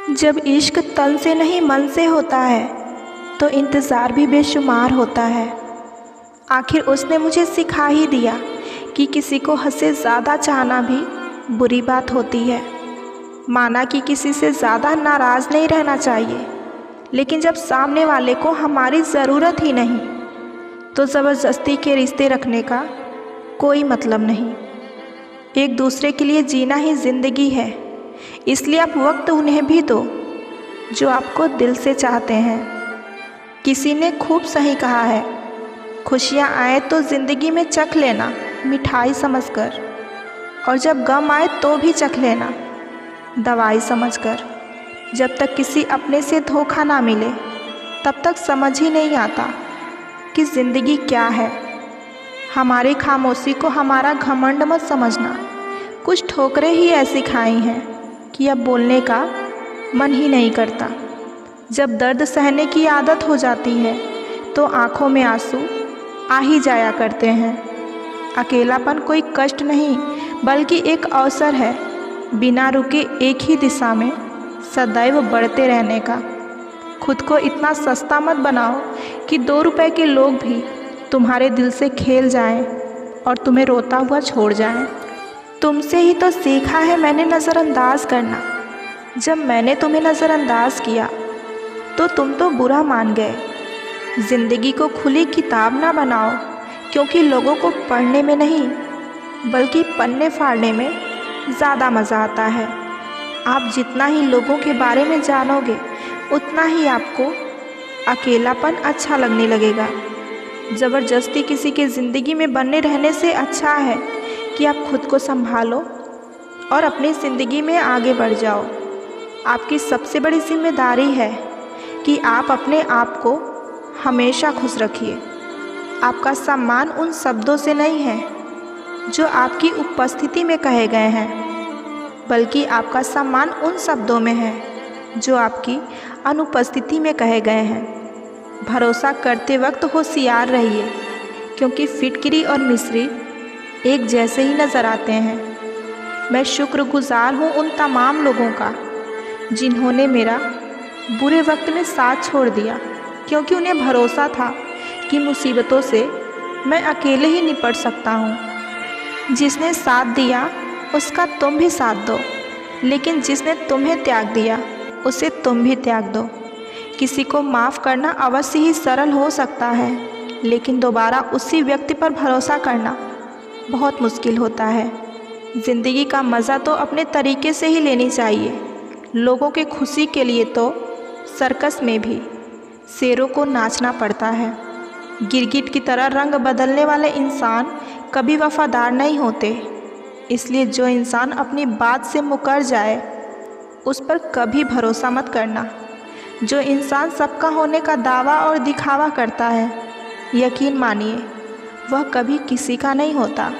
जब इश्क तन से नहीं मन से होता है तो इंतज़ार भी बेशुमार होता है। आखिर उसने मुझे सिखा ही दिया कि किसी को हद से ज़्यादा चाहना भी बुरी बात होती है। माना कि किसी से ज़्यादा नाराज़ नहीं रहना चाहिए, लेकिन जब सामने वाले को हमारी ज़रूरत ही नहीं तो ज़बरदस्ती के रिश्ते रखने का कोई मतलब नहीं। एक दूसरे के लिए जीना ही ज़िंदगी है, इसलिए आप वक्त उन्हें भी दो जो आपको दिल से चाहते हैं। किसी ने खूब सही कहा है, खुशियाँ आए तो ज़िंदगी में चख लेना मिठाई समझकर, और जब गम आए तो भी चख लेना दवाई समझकर। जब तक किसी अपने से धोखा ना मिले तब तक समझ ही नहीं आता कि ज़िंदगी क्या है। हमारी खामोशी को हमारा घमंड मत समझना। कुछ ठोकरें ही ऐसी खाई हैं कि अब बोलने का मन ही नहीं करता। जब दर्द सहने की आदत हो जाती है तो आँखों में आंसू आ ही जाया करते हैं। अकेलापन कोई कष्ट नहीं बल्कि एक अवसर है, बिना रुके एक ही दिशा में सदैव बढ़ते रहने का। खुद को इतना सस्ता मत बनाओ कि 2 रुपए के लोग भी तुम्हारे दिल से खेल जाएं और तुम्हें रोता हुआ छोड़ जाएं। तुमसे ही तो सीखा है मैंने नज़रअंदाज करना। जब मैंने तुम्हें नज़रअंदाज किया तो तुम तो बुरा मान गए। ज़िंदगी को खुली किताब ना बनाओ, क्योंकि लोगों को पढ़ने में नहीं बल्कि पन्ने फाड़ने में ज़्यादा मज़ा आता है। आप जितना ही लोगों के बारे में जानोगे उतना ही आपको अकेलापन अच्छा लगने लगेगा। ज़बरदस्ती किसी के ज़िंदगी में बने रहने से अच्छा है कि आप खुद को संभालो और अपनी ज़िंदगी में आगे बढ़ जाओ। आपकी सबसे बड़ी जिम्मेदारी है कि आप अपने आप को हमेशा खुश रखिए। आपका सम्मान उन शब्दों से नहीं है जो आपकी उपस्थिति में कहे गए हैं, बल्कि आपका सम्मान उन शब्दों में है जो आपकी अनुपस्थिति में कहे गए हैं। भरोसा करते वक्त होशियार रहिए, क्योंकि फिटकिरी और मिस्री एक जैसे ही नज़र आते हैं। मैं शुक्रगुजार हूँ उन तमाम लोगों का जिन्होंने मेरा बुरे वक्त में साथ छोड़ दिया, क्योंकि उन्हें भरोसा था कि मुसीबतों से मैं अकेले ही निपट सकता हूँ। जिसने साथ दिया उसका तुम भी साथ दो, लेकिन जिसने तुम्हें त्याग दिया उसे तुम भी त्याग दो। किसी को माफ़ करना अवश्य ही सरल हो सकता है, लेकिन दोबारा उसी व्यक्ति पर भरोसा करना बहुत मुश्किल होता है। ज़िंदगी का मज़ा तो अपने तरीके से ही लेनी चाहिए। लोगों के खुशी के लिए तो सर्कस में भी शेरों को नाचना पड़ता है। गिरगिट की तरह रंग बदलने वाले इंसान कभी वफ़ादार नहीं होते, इसलिए जो इंसान अपनी बात से मुकर जाए उस पर कभी भरोसा मत करना। जो इंसान सबका होने का दावा और दिखावा करता है, यकीन मानिए वह कभी किसी का नहीं होता।